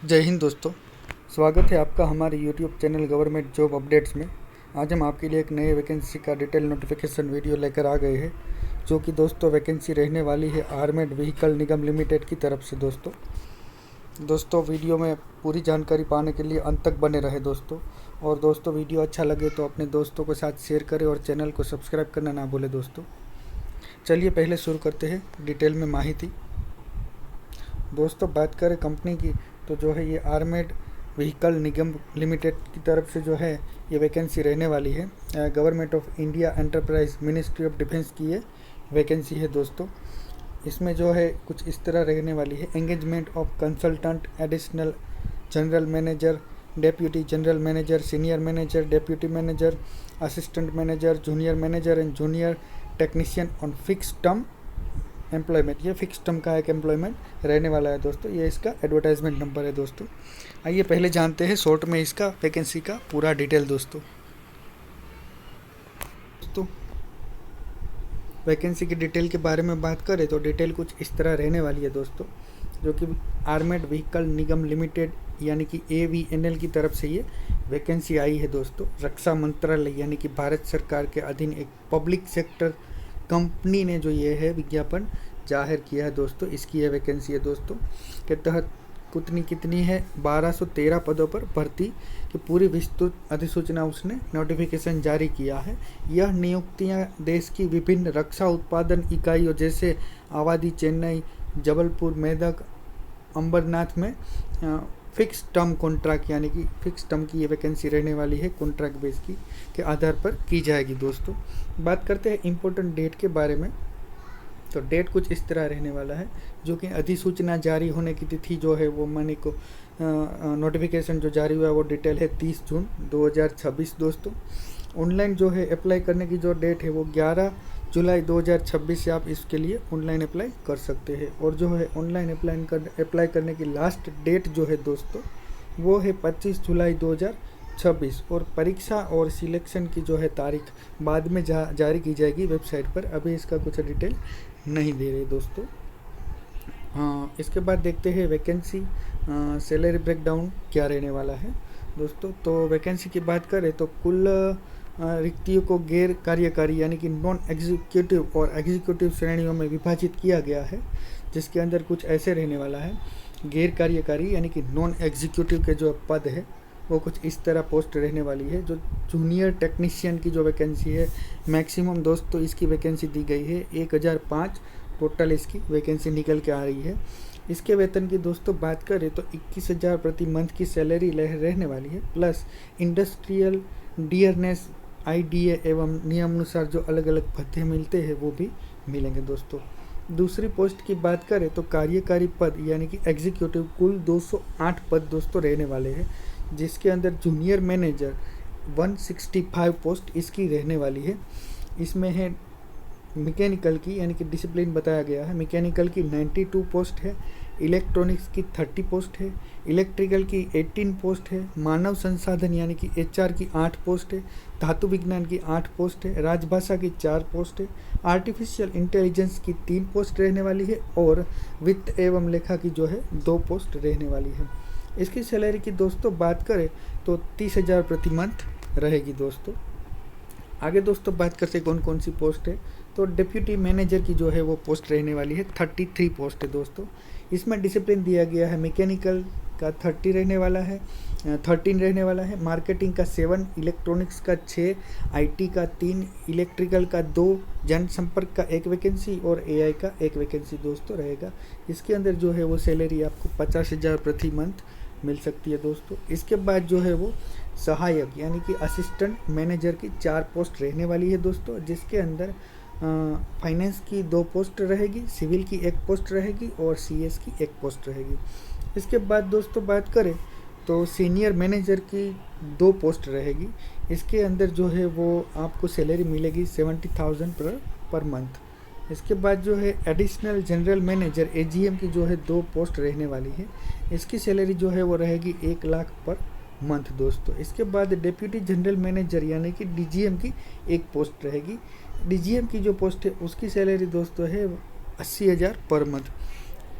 जय हिंद दोस्तों। स्वागत है आपका हमारे YouTube channel government job updates में। आज हम आपके लिए एक नए वैकेंसी का डिटेल नोटिफिकेशन वीडियो लेकर आ गए हैं, जो कि दोस्तों वैकेंसी रहने वाली है आर्मेड व्हीकल निगम लिमिटेड की तरफ से। दोस्तों वीडियो में पूरी जानकारी पाने के लिए अंत तक बने रहे दोस्तों। और दोस्तों वीडियो अच्छा लगे तो अपने दोस्तों के साथ शेयर करें और चैनल को सब्सक्राइब करना ना भूलें दोस्तों। चलिए पहले शुरू करते हैं डिटेल में माहिती। दोस्तों बात करें कंपनी की, तो जो है ये आर्मेड व्हीकल निगम लिमिटेड की तरफ से जो है ये वैकेंसी रहने वाली है। Government of India enterprise ministry of defence की ये वैकेंसी है दोस्तों। इसमें जो है कुछ इस तरह रहने वाली है। Engagement of consultant, additional general manager, deputy general manager, senior manager, deputy manager, assistant manager, junior manager and junior technician on fix term employment. ये फिक्स टर्म का एक एम्प्लॉयमेंट रहने वाला है दोस्तों। ये इसका एडवर्टाइजमेंट नंबर है दोस्तों। आइए पहले जानते हैं शॉर्ट में इसका वैकेंसी का पूरा डिटेल दोस्तों। वैकेंसी की डिटेल के बारे में बात करें तो डिटेल कुछ इस तरह रहने वाली है दोस्तों, जो कि आर्मेड व्हीकल निगम लिमिटेड यानी कि AVNL की तरफ से ये वैकेंसी आई है दोस्तों। रक्षा मंत्रालय यानी कि भारत सरकार के अधीन एक पब्लिक सेक्टर कंपनी ने जो ये है विज्ञापन जाहिर किया है दोस्तों। इसकी यह वैकेंसी है दोस्तों के तहत कितनी है 1213 पदों पर भर्ती की पूरी विस्तृत अधिसूचना उसने नोटिफिकेशन जारी किया है। यह नियुक्तियां देश की विभिन्न रक्षा उत्पादन इकाइयों जैसे आबादी, चेन्नई, जबलपुर, मेदक, अंबरनाथ में फिक्स टर्म कॉन्ट्रैक्ट यानी कि फिक्स टर्म की ये वैकेंसी रहने वाली है, कॉन्ट्रैक्ट बेस की के आधार पर की जाएगी दोस्तों। बात करते हैं इम्पोर्टेंट डेट के बारे में, तो डेट कुछ इस तरह रहने वाला है, जो कि अधिसूचना जारी होने की तिथि जो है वो माने को नोटिफिकेशन जो जारी हुआ है वो डिटेल है 30 जून 2026 दोस्तों। ऑनलाइन जो है अप्लाई करने की जो डेट है वो 11 जुलाई 2026 से आप इसके लिए ऑनलाइन अप्लाई कर सकते हैं। और जो है ऑनलाइन अप्लाई करने की लास्ट डेट जो है दोस्तों वो है 25 जुलाई 2026। और परीक्षा और सिलेक्शन की जो है तारीख बाद में जारी की जाएगी वेबसाइट पर। अभी इसका कुछ डिटेल नहीं दे रहे दोस्तों। इसके बाद देखते हैं वैकेंसी सैलरी ब्रेकडाउन क्या रहने वाला है दोस्तों। तो वैकेंसी की बात करें तो कुल रिक्तियों को गैर कार्यकारी यानी कि नॉन एग्जीक्यूटिव और एग्जीक्यूटिव श्रेणियों में विभाजित किया गया है, जिसके अंदर कुछ ऐसे रहने वाला है। गैर कार्यकारी यानी कि नॉन एग्जीक्यूटिव के जो पद है वो कुछ इस तरह पोस्ट रहने वाली है। जो जूनियर टेक्नीशियन की जो वैकेंसी है मैक्सिमम दोस्तों इसकी वैकेंसी दी गई है 1005 टोटल इसकी वैकेंसी निकल के आ रही है। इसके वेतन की दोस्तों बात करें तो 21,000 प्रति मंथ की सैलरी रहने वाली है, प्लस इंडस्ट्रियल डियरनेस IDA एवं नियमानुसार जो अलग अलग भत्ते मिलते हैं वो भी मिलेंगे दोस्तों। दूसरी पोस्ट की बात करें तो कार्यकारी पद यानी कि एग्जीक्यूटिव कुल 208 पद दोस्तों रहने वाले हैं, जिसके अंदर जूनियर मैनेजर 165 पोस्ट इसकी रहने वाली है। इसमें है मैकेनिकल की यानी कि डिसिप्लिन बताया गया है, मैकेनिकल की 92 पोस्ट है, इलेक्ट्रॉनिक्स की 30 पोस्ट है, इलेक्ट्रिकल की 18 पोस्ट है, मानव संसाधन यानी कि HR की 8 पोस्ट है, धातु विज्ञान की 8 पोस्ट है, राजभाषा की 4 पोस्ट है, आर्टिफिशियल इंटेलिजेंस की 3 पोस्ट रहने वाली है और वित्त एवं लेखा की जो है 2 पोस्ट रहने वाली है। इसकी सैलरी की दोस्तों बात करें तो 30,000 प्रति मंथ रहेगी दोस्तों। आगे दोस्तों बात करते कौन कौन सी पोस्ट है, तो डिप्यूटी मैनेजर की जो है वो पोस्ट रहने वाली है 33 पोस्ट है दोस्तों। इसमें डिसिप्लिन दिया गया है, मैकेनिकल का 13 रहने वाला है, मार्केटिंग का 7, इलेक्ट्रॉनिक्स का 6, IT का 3, इलेक्ट्रिकल का 2, जनसंपर्क का 1 वैकेंसी और AI का 1 वैकेंसी दोस्तों रहेगा। इसके अंदर जो है वो सैलरी आपको 50,000 प्रति मंथ मिल सकती है दोस्तों। इसके बाद जो है वो सहायक यानी कि असिस्टेंट मैनेजर की 4 पोस्ट रहने वाली है दोस्तों, जिसके अंदर फाइनेंस की 2 पोस्ट रहेगी, सिविल की 1 पोस्ट रहेगी और CS की 1 पोस्ट रहेगी। इसके बाद दोस्तों बात करें तो सीनियर मैनेजर की 2 पोस्ट रहेगी। इसके अंदर जो है वो आपको सैलरी मिलेगी 70,000 पर मंथ। इसके बाद जो है एडिशनल जनरल मैनेजर AGM की जो है 2 पोस्ट रहने वाली है। इसकी सैलरी जो है वो रहेगी 1 लाख पर मंथ दोस्तों। इसके बाद डिप्यूटी जनरल मैनेजर यानी कि DGM की 1 पोस्ट रहेगी। DGM की जो पोस्ट है उसकी सैलरी दोस्तों है 80,000 पर मंथ।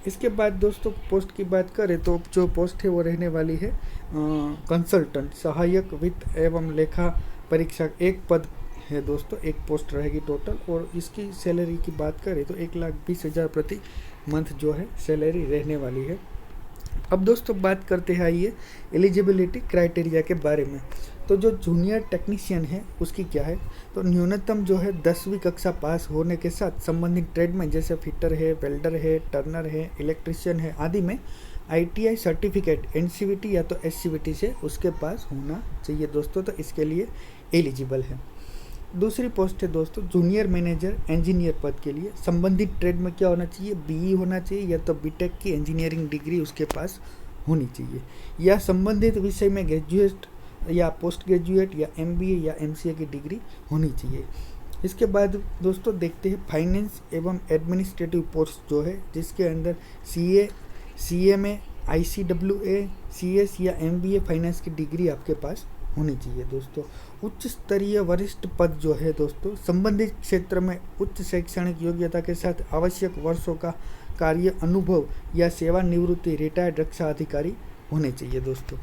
इसके बाद दोस्तों पोस्ट की बात करें तो जो पोस्ट है वो रहने वाली है कंसल्टेंट, सहायक वित्त एवं लेखा परीक्षक, एक पद है दोस्तों, एक पोस्ट रहेगी टोटल। और इसकी सैलरी की बात करें तो 1,20,000 प्रति मंथ जो है सैलरी रहने वाली है। अब दोस्तों बात करते हैं आइए एलिजिबिलिटी क्राइटेरिया के बारे में। तो जो जूनियर टेक्नीशियन है उसकी क्या है, तो न्यूनतम जो है 10वीं कक्षा पास होने के साथ संबंधित ट्रेड में जैसे फिटर है, वेल्डर है, टर्नर है, इलेक्ट्रिशियन है आदि में ITI सर्टिफिकेट NCVT या तो SCVT से उसके पास होना चाहिए दोस्तों, तो इसके लिए एलिजिबल है। दूसरी पोस्ट है दोस्तों जूनियर मैनेजर इंजीनियर पद के लिए संबंधित ट्रेड में क्या होना चाहिए, BE होना चाहिए या तो BTech की इंजीनियरिंग डिग्री उसके पास होनी चाहिए, या संबंधित विषय में ग्रेजुएट या पोस्ट ग्रेजुएट या MBA या MCA की डिग्री होनी चाहिए। इसके बाद दोस्तों देखते हैं फाइनेंस एवं एडमिनिस्ट्रेटिव पोस्ट जो है, जिसके अंदर CA, CMA, ICWA, CS या MBA फाइनेंस की डिग्री आपके पास होनी चाहिए दोस्तों। उच्च स्तरीय वरिष्ठ पद जो है दोस्तों संबंधित क्षेत्र में उच्च शैक्षणिक योग्यता के साथ आवश्यक वर्षों का कार्य अनुभव या सेवानिवृत्ति रिटायर्ड रक्षा अधिकारी होने चाहिए दोस्तों।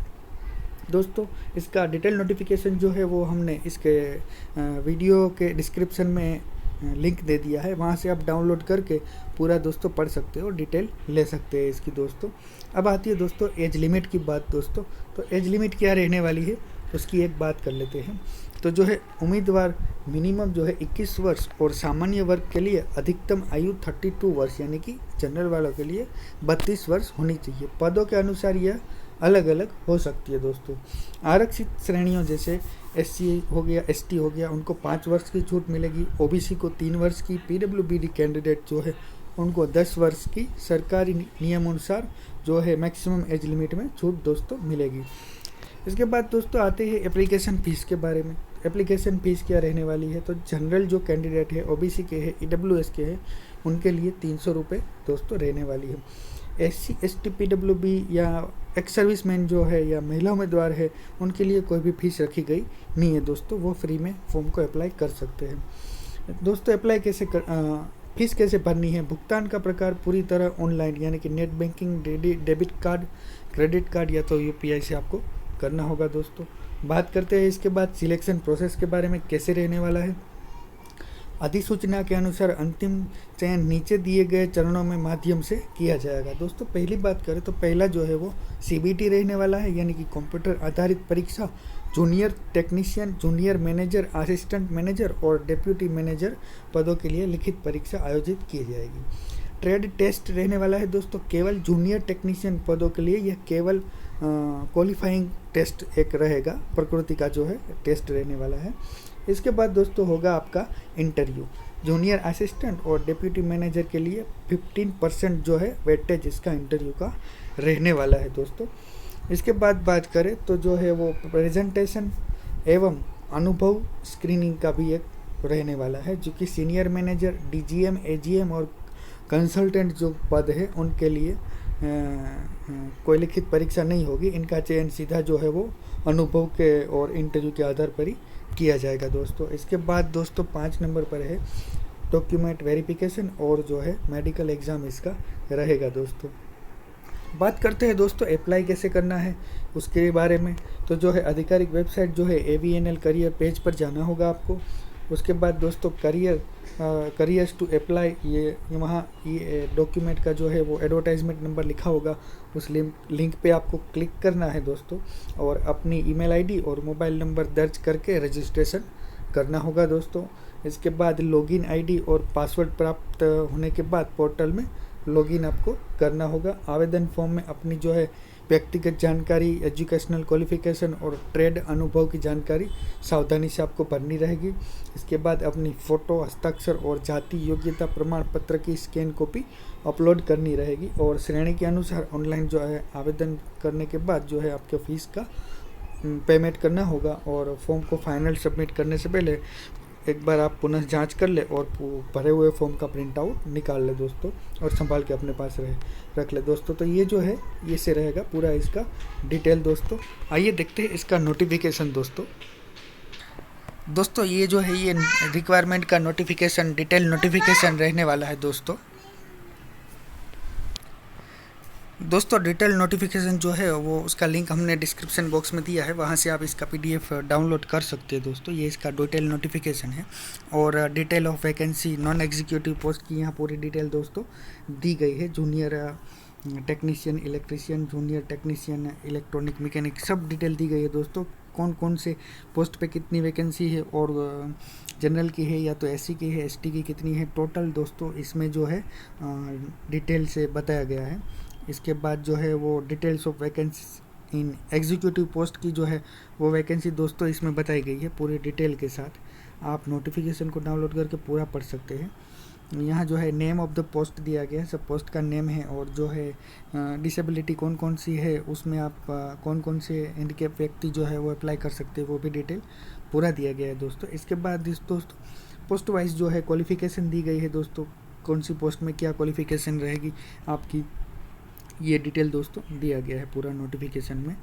इसका डिटेल नोटिफिकेशन जो है वो हमने इसके वीडियो के डिस्क्रिप्शन में लिंक दे दिया है, वहाँ से आप डाउनलोड करके पूरा दोस्तों पढ़ सकते हो, डिटेल ले सकते हैं इसकी दोस्तों। अब आती है दोस्तों एज लिमिट की बात दोस्तों। तो एज लिमिट क्या रहने वाली है उसकी एक बात कर लेते हैं। तो जो है उम्मीदवार मिनिमम जो है 21 वर्ष और सामान्य वर्ग के लिए अधिकतम आयु 32 वर्ष यानी कि जनरल वालों के लिए 32 वर्ष होनी चाहिए। पदों के अनुसार यह अलग अलग हो सकती है दोस्तों। आरक्षित श्रेणियों जैसे SC हो गया, ST हो गया, उनको 5 वर्ष की छूट मिलेगी। OBC को 3 वर्ष की, PWBD कैंडिडेट जो है उनको 10 वर्ष की सरकारी नियम अनुसार जो है मैक्सिमम एज लिमिट में छूट दोस्तों मिलेगी। इसके बाद दोस्तों आते हैं एप्लीकेशन फ़ीस के बारे में। एप्लीकेशन फ़ीस क्या रहने वाली है, तो जनरल जो कैंडिडेट है OBC के है, EWS के है, उनके लिए 300 रुपये दोस्तों रहने वाली है। SC ST PWB या एक्स सर्विसमैन जो है या महिला उम्मीदवार है उनके लिए कोई भी फीस रखी गई नहीं है दोस्तों, वो फ्री में फॉर्म को अप्लाई कर सकते हैं दोस्तों। अप्लाई कैसे फीस कैसे भरनी है, भुगतान का प्रकार पूरी तरह ऑनलाइन यानी कि net banking, debit card, credit card या तो UPI से आपको करना होगा दोस्तों। बात करते हैं इसके बाद सिलेक्शन प्रोसेस के बारे में, कैसे रहने वाला है। अधिसूचना के अनुसार अंतिम चयन नीचे दिए गए चरणों में माध्यम से किया जाएगा दोस्तों। पहली बात करें तो पहला जो है वो CBT रहने वाला है यानी कि कंप्यूटर आधारित परीक्षा junior technician, junior manager, assistant manager और डिप्यूटी मैनेजर पदों के लिए लिखित परीक्षा आयोजित की जाएगी। ट्रेड टेस्ट रहने वाला है दोस्तों केवल जूनियर टेक्नीशियन पदों के लिए, यह केवल क्वालिफाइंग टेस्ट एक रहेगा, प्रकृति का जो है टेस्ट रहने वाला है। इसके बाद दोस्तों होगा आपका इंटरव्यू। जूनियर असिस्टेंट और डिप्यूटी मैनेजर के लिए 15% जो है वेटेज इसका इंटरव्यू का रहने वाला है दोस्तों। इसके बाद बात करें तो जो है वो प्रेजेंटेशन एवं अनुभव स्क्रीनिंग का भी एक रहने वाला है, जो कि सीनियर मैनेजर, DGM, AGM और कंसल्टेंट जो पद है उनके लिए कोई लिखित परीक्षा नहीं होगी। इनका चयन सीधा जो है वो अनुभव के और इंटरव्यू के आधार पर ही किया जाएगा दोस्तों। इसके बाद दोस्तों 5 नंबर पर है डॉक्यूमेंट वेरिफिकेशन और जो है मेडिकल एग्ज़ाम इसका रहेगा दोस्तों। बात करते हैं दोस्तों अप्लाई कैसे करना है उसके बारे में। तो जो है आधिकारिक वेबसाइट जो है AVNL करियर पेज पर जाना होगा आपको। उसके बाद दोस्तों करियर्स टू अप्लाई, ये वहाँ ये डॉक्यूमेंट का जो है वो एडवर्टाइजमेंट नंबर लिखा होगा, उस लिंक पे आपको क्लिक करना है दोस्तों और अपनी ईमेल आईडी और मोबाइल नंबर दर्ज करके रजिस्ट्रेशन करना होगा दोस्तों। इसके बाद लॉगिन आईडी और पासवर्ड प्राप्त होने के बाद पोर्टल में लॉगिन आपको करना होगा। आवेदन फॉर्म में अपनी जो है व्यक्तिगत जानकारी, एजुकेशनल क्वालिफिकेशन और ट्रेड अनुभव की जानकारी सावधानी से आपको भरनी रहेगी। इसके बाद अपनी फ़ोटो, हस्ताक्षर और जाति योग्यता प्रमाण पत्र की स्कैन कॉपी अपलोड करनी रहेगी और श्रेणी के अनुसार ऑनलाइन जो है आवेदन करने के बाद जो है आपके फीस का पेमेंट करना होगा। और फॉर्म को फाइनल सबमिट करने से पहले एक बार आप पुनः जांच कर ले और भरे हुए फॉर्म का प्रिंट आउट निकाल ले दोस्तों और संभाल के अपने पास रख ले दोस्तों। तो ये जो है ये से रहेगा पूरा इसका डिटेल दोस्तों। आइए देखते हैं इसका नोटिफिकेशन दोस्तों ये जो है ये रिक्वायरमेंट का नोटिफिकेशन, डिटेल नोटिफिकेशन रहने वाला है दोस्तों। दोस्तों डिटेल नोटिफिकेशन जो है वो उसका लिंक हमने डिस्क्रिप्शन बॉक्स में दिया है, वहाँ से आप इसका पीडीएफ डाउनलोड कर सकते हैं दोस्तों। ये इसका डिटेल नोटिफिकेशन है और detail of vacancy non executive post की यहाँ पूरी डिटेल दोस्तों दी गई है। Junior technician electrician, junior technician electronic mechanic, सब डिटेल दी गई है दोस्तों। कौन कौन से पोस्ट पे कितनी वैकेंसी है और जनरल की है या तो एससी की है, एसटी की कितनी है, टोटल दोस्तों इसमें जो है डिटेल से बताया गया है। इसके बाद जो है वो details of vacancy in executive post की जो है वो वैकेंसी दोस्तों इसमें बताई गई है पूरी डिटेल के साथ। आप नोटिफिकेशन को डाउनलोड करके पूरा पढ़ सकते हैं। यहाँ जो है नेम ऑफ द पोस्ट दिया गया है, सब पोस्ट का नेम है और जो है डिसेबिलिटी कौन कौन सी है उसमें आप कौन कौन से हैंडीकैप व्यक्ति जो है वो अप्लाई कर सकते हैं वो भी डिटेल पूरा दिया गया है दोस्तों। इसके बाद दोस्तों पोस्ट वाइज जो है क्वालिफिकेशन दी गई है दोस्तों, कौन सी पोस्ट में क्या क्वालिफिकेशन रहेगी आपकी, ये डिटेल दोस्तों दिया गया है पूरा नोटिफिकेशन में।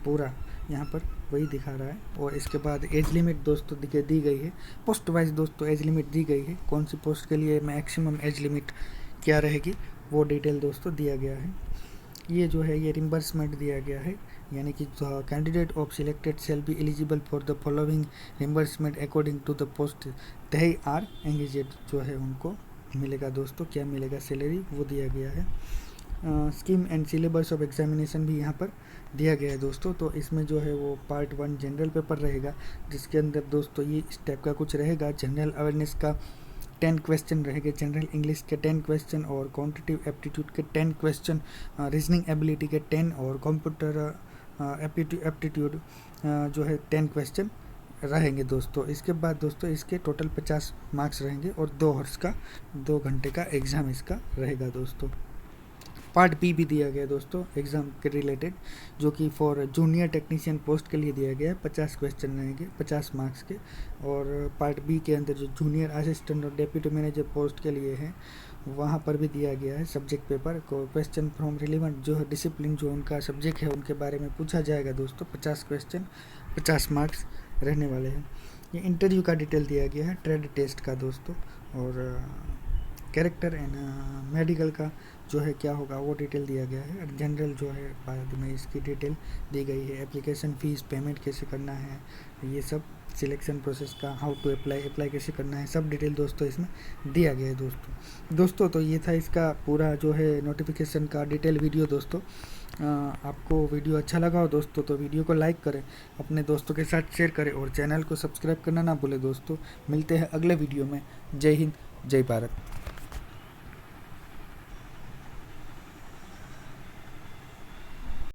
पूरा यहाँ पर वही दिखा रहा है। और इसके बाद एज लिमिट दोस्तों दी गई है, पोस्ट वाइज दोस्तों एज लिमिट दी गई है, कौन सी पोस्ट के लिए मैक्सिमम एज लिमिट क्या रहेगी वो डिटेल दोस्तों दिया गया है। ये जो है ये रिम्बर्समेंट दिया गया है, यानी कि candidate of selected shall be eligible for the following reimbursement according to the post they are engaged, जो है उनको मिलेगा दोस्तों, क्या मिलेगा सैलरी वो दिया गया है। Scheme and syllabus of examination भी यहाँ पर दिया गया है दोस्तों। तो इसमें जो है वो पार्ट 1 जनरल पेपर रहेगा, जिसके अंदर दोस्तों ये इस टाइप का कुछ रहेगा। जनरल अवेयरनेस का 10 क्वेश्चन रहेंगे, जनरल इंग्लिश के 10 क्वेश्चन और क्वांटिटेटिव एप्टीट्यूड के 10 क्वेश्चन, रीजनिंग एबिलिटी के 10 और कंप्यूटर एप्टीट्यूड जो है 10 क्वेश्चन रहेंगे दोस्तों। इसके बाद दोस्तों इसके टोटल 50 मार्क्स रहेंगे और 2 आवर्स का 2 घंटे का एग्ज़ाम इसका रहेगा दोस्तों। पार्ट बी भी दिया गया है दोस्तों एग्ज़ाम के रिलेटेड, जो कि फॉर जूनियर टेक्नीशियन पोस्ट के लिए दिया गया है। 50 क्वेश्चन रहेंगे 50 मार्क्स के। और पार्ट बी के अंदर जो जूनियर असिस्टेंट और डेप्यूटी मैनेजर पोस्ट के लिए है वहाँ पर भी दिया गया है सब्जेक्ट पेपर को, क्वेश्चन फ्रॉम रिलेवेंट जो है डिसिप्लिन जो उनका सब्जेक्ट है उनके बारे में पूछा जाएगा दोस्तों। 50 क्वेश्चन 50 मार्क्स रहने वाले हैं। ये इंटरव्यू का डिटेल दिया गया है, ट्रेड टेस्ट का दोस्तों, और कैरेक्टर एंड मेडिकल का जो है क्या होगा वो डिटेल दिया गया है। जनरल जो है बाद में इसकी डिटेल दी गई है। एप्लीकेशन फ़ीस पेमेंट कैसे करना है, ये सब सिलेक्शन प्रोसेस का, हाउ टू अप्लाई कैसे करना है, सब डिटेल दोस्तों इसमें दिया गया है दोस्तों। तो ये था इसका पूरा जो है नोटिफिकेशन का डिटेल वीडियो दोस्तों। आपको वीडियो अच्छा लगा हो दोस्तों तो वीडियो को लाइक करें, अपने दोस्तों के साथ शेयर करें और चैनल को सब्सक्राइब करना ना भूलें दोस्तों। मिलते हैं अगले वीडियो में। जय हिंद, जय भारत।